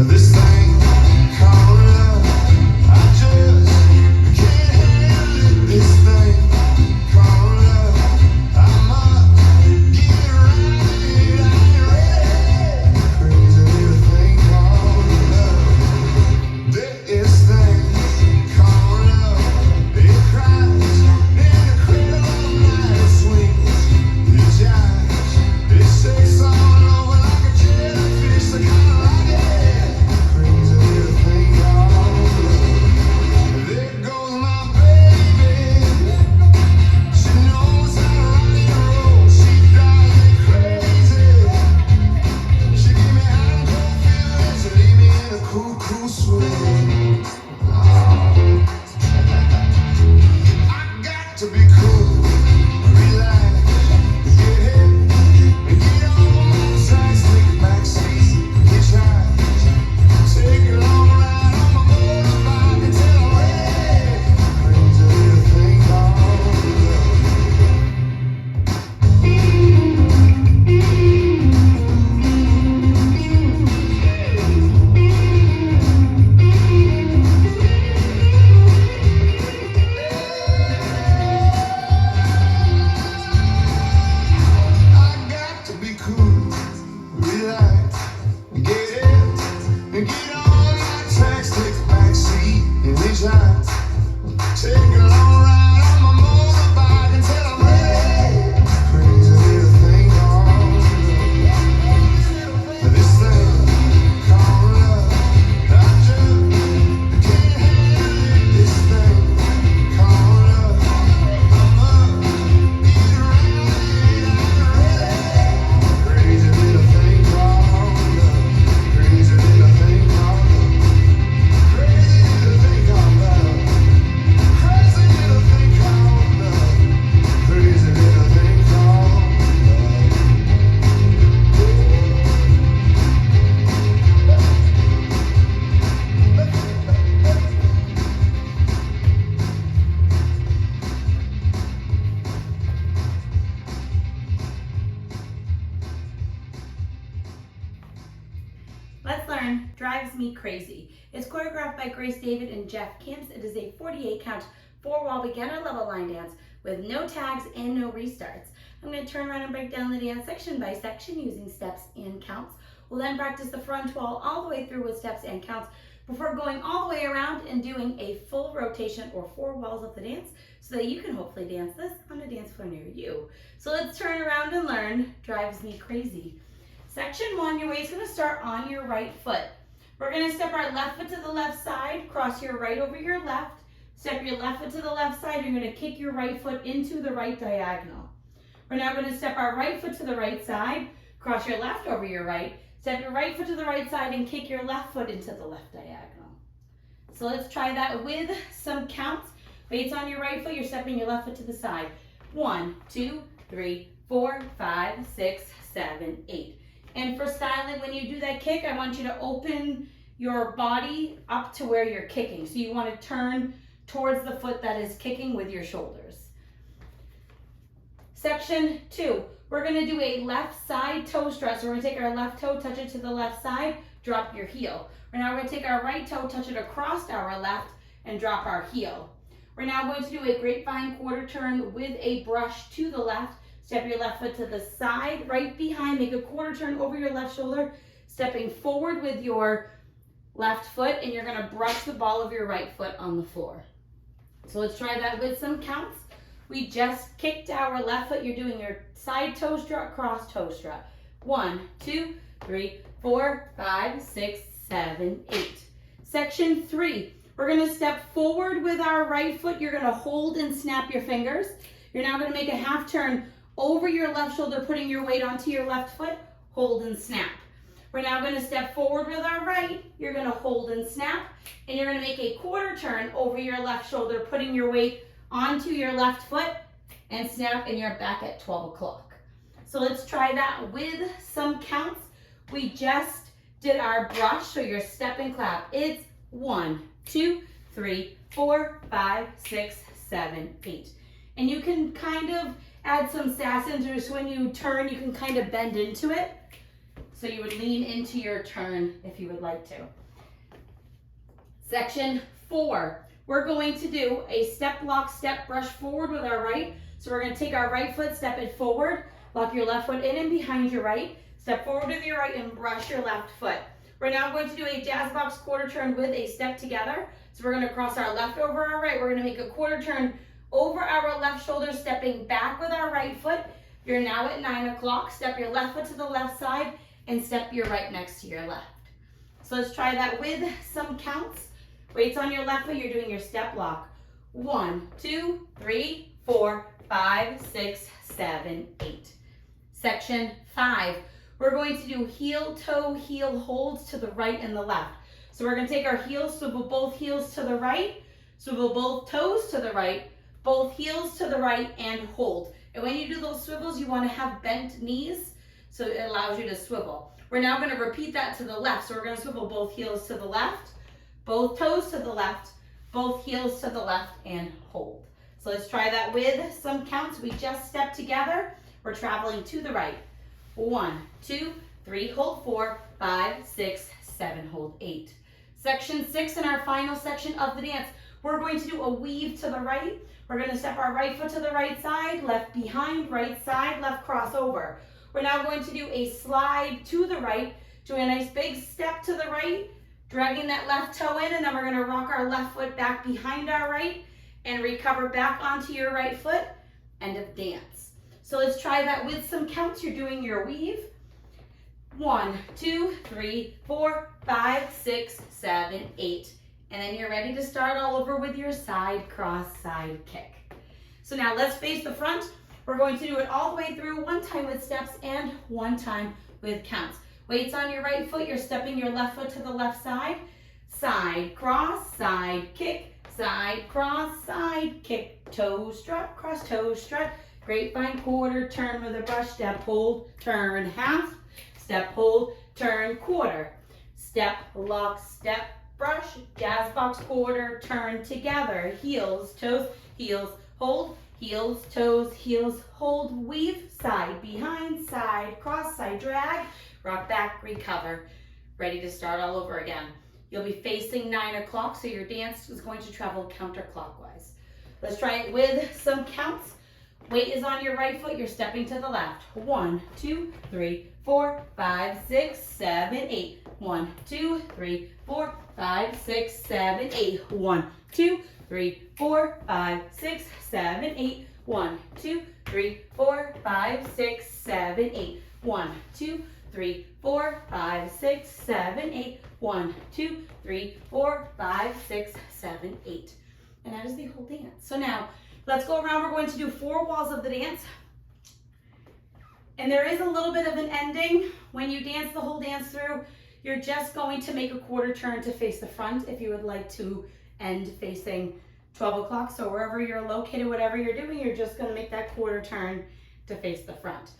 This thing called love, I just can't handle it. This thing called love, I must get around it. I ain't ready. Crazy little thing called love. This thing called love, it cries in the cradle all night. It swings its eyes, it shakes all over like a jellyfish. I kinda like it. Crazy little thing called love. There goes my baby. She knows how to rock and roll. She drives me crazy. She give me hot and cold feelings. She leave me in a cool, cool sweat. I got to be cool, relax, get hit, and get on my tracks. Take a back seat, hitchhike, take a long ride on my motorbike until I'm ready. Crazy little thing called I got to be cool, relax, get in, and get on my tracks. Take a back seat and hitchhike, take a long ride on my motorbike until I'm ready. Crazy little thing called love. This thing called love, I just can't handle it. This thing called love, I must get around it. I'm ready. Crazy little thing called love. Crazy little thing called love. Crazy little thing called love. Crazy little thing called love. Crazy little thing called love. Let's learn Drives Me Crazy. It's choreographed by Grace David and Jef Camps. It is a 48 count 4-wall beginner level line dance with no tags and no restarts. I'm going to turn around and break down the dance section by section using steps and counts. We'll then practice the front wall all the way through with steps and counts before going all the way around and doing a full rotation or 4 walls of the dance so that you can hopefully dance this on a dance floor near you. So let's turn around and learn Drives Me Crazy. Section 1, your weight's going to start on your right foot. We're going to step our left foot to the left side, cross your right over your left, step your left foot to the left side, you're going to kick your right foot into the right diagonal. We're now going to step our right foot to the right side, cross your left over your right, step your right foot to the right side and kick your left foot into the left diagonal. So let's try that with some counts. Weight's on your right foot, you're stepping your left foot to the side. 1, 2, 3, 4, 5, 6, 7, 8. And for styling, when you do that kick, I want you to open your body up to where you're kicking. So you want to turn towards the foot that is kicking with your shoulders. Section 2, we're going to do a left side toe strut. So we're going to take our left toe, touch it to the left side, drop your heel. We're now going to take our right toe, touch it across our left, and drop our heel. We're now going to do a grapevine quarter turn with a brush to the left. Step your left foot to the side, right behind, make a quarter turn over your left shoulder, stepping forward with your left foot, and you're gonna brush the ball of your right foot on the floor. So let's try that with some counts. We just kicked our left foot, you're doing your side toe strut, cross toe strut. 1, 2, 3, 4, 5, 6, 7, 8. Section 3, we're gonna step forward with our right foot, you're gonna hold and snap your fingers. You're now gonna make a half turn over your left shoulder, putting your weight onto your left foot, hold and snap. We're now going to step forward with our right, you're going to hold and snap, and you're going to make a quarter turn over your left shoulder, putting your weight onto your left foot, and snap, and you're back at 12 o'clock. So let's try that with some counts. We just did our brush, so your step and clap. It's 1, 2, 3, 4, 5, 6, 7, 8. And you can kind of add some sass into it so when you turn, you can kind of bend into it. So you would lean into your turn if you would like to. Section 4, we're going to do a step, lock, step, brush forward with our right. So we're going to take our right foot, step it forward, lock your left foot in and behind your right, step forward with your right and brush your left foot. We're now going to do a jazz box quarter turn with a step together. So we're going to cross our left over our right. We're going to make a quarter turn over our left shoulder, stepping back with our right foot. You're now at 9 o'clock. Step your left foot to the left side and step your right next to your left. So let's try that with some counts. Weights on your left foot, you're doing your step lock. 1, 2, 3, 4, 5, 6, 7, 8. Section 5, we're going to do heel, toe, heel holds to the right and the left. So we're going to take our heels, swivel both heels to the right, swivel both toes to the right, both heels to the right, and hold. And when you do those swivels, you want to have bent knees, so it allows you to swivel. We're now going to repeat that to the left. So we're going to swivel both heels to the left, both toes to the left, both heels to the left, and hold. So let's try that with some counts. We just stepped together. We're traveling to the right. 1, 2, 3, hold 4, 5, 6, 7, hold 8. Section 6 in our final section of the dance, we're going to do a weave to the right. We're going to step our right foot to the right side, left behind, right side, left crossover. We're now going to do a slide to the right, doing a nice big step to the right, dragging that left toe in, and then we're going to rock our left foot back behind our right and recover back onto your right foot. End of dance. So let's try that with some counts. You're doing your weave. 1, 2, 3, 4, 5, 6, 7, 8. And then you're ready to start all over with your side cross side kick. So now let's face the front. We're going to do it all the way through, one time with steps and one time with counts. Weights on your right foot, you're stepping your left foot to the left side. Side, cross, side, kick, side, cross, side, kick, toe strut, cross, toe strut, grapevine quarter, turn with a brush, step, hold, turn, half, step, hold, turn, quarter, step, lock, step, brush, jazz box quarter, turn together, heels, toes, heels, hold, heels, toes, heels, hold, weave, side, behind, side, cross, side, drag, rock back, recover. Ready to start all over again. You'll be facing 9 o'clock, so your dance is going to travel counterclockwise. Let's try it with some counts. Weight is on your right foot, you're stepping to the left. 1, 2, 3, 4, 5, 6, 7, 8. 1, 2, 3, 4, 5, 6, 7, 8. 1, 2, 3, 4, 5, 6, 7, 8. 1, 2, 3, 4, 5, 6, 7, 8. 1, 2, 3, 4, 5, 6, 7, 8. 1, 2, 3, 4, 5, 6, 7, 8. And that is the whole dance. So now, let's go around. We're going to do 4 walls of the dance. And there is a little bit of an ending. When you dance the whole dance through, you're just going to make a quarter turn to face the front if you would like to end facing 12 o'clock. So wherever you're located, whatever you're doing, you're just going to make that quarter turn to face the front.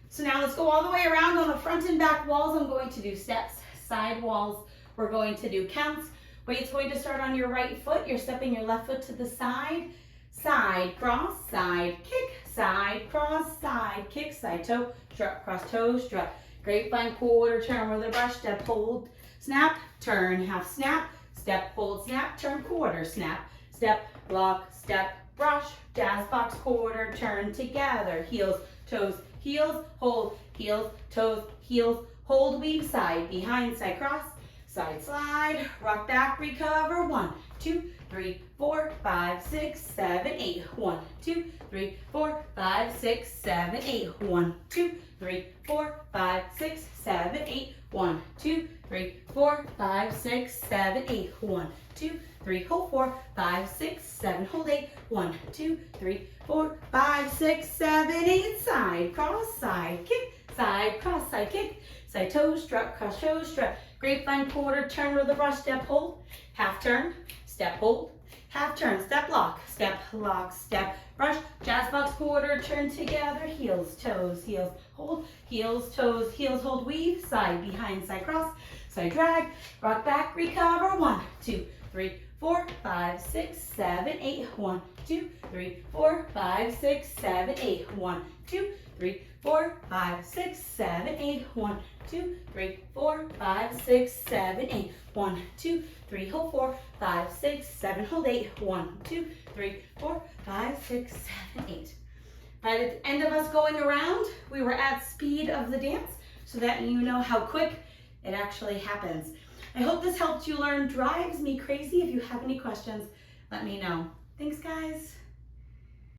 So now let's go all the way around on the front and back walls. I'm going to do steps, side walls. We're going to do counts. Weight's going to start on your right foot. You're stepping your left foot to the side. Side, cross, side, kick, side, cross, side, kick, side, toe, strut, cross, toe, strut. Grapevine quarter turn with a brush, step, hold, snap, turn, half snap, step, hold, snap, turn, quarter, snap, step, lock, step, brush, jazz box quarter, turn together, heels, toes, heels, hold, heels, toes, heels, hold, weave, side, behind, side, cross, side, slide, rock back, recover, 1, 2, 3, 4, 5, 6, 7, 8. 1, 2, 3, 4, 5, 6, 7, 8. 1, 2, 3, 4, 5, 6, 7, 8. 1, 2, 3, 4, 5, 6, 7, 8. 1, 2, 3, hold 4, 5, 6, 7, hold 8. 1, 2, 3, 4, 5, 6, 7, 8. Side, cross, side, kick, side, cross, side, kick, side, toe, strut, cross, toe, strut. Grapevine quarter, turn with a brush, step, hold, half turn, step, hold, half turn, step, lock, step, brush, jazz box quarter, turn together, heels, toes, heels, hold, heels, toes, heels, hold, weave, side, behind, side, cross, side, drag, rock back, recover, 1, 2, 3, 4, 5, 6, 7, 8. 1, 2, 3, 4, 5, 6, 7, 8. 1, 2, 3, 4, 5, 6, 7, 8. 1, 2, 3, 4, 5, 6, 7, 8. 1, 2, 3, hold 4, 5, 6, 7, hold 8. 1, 2, 3, 4, 5, 6, 7, 8. By the end of us going around, we were at speed of the dance so that you know how quick it actually happens. I hope this helped you learn Drives Me Crazy. If you have any questions, let me know. Thanks, guys.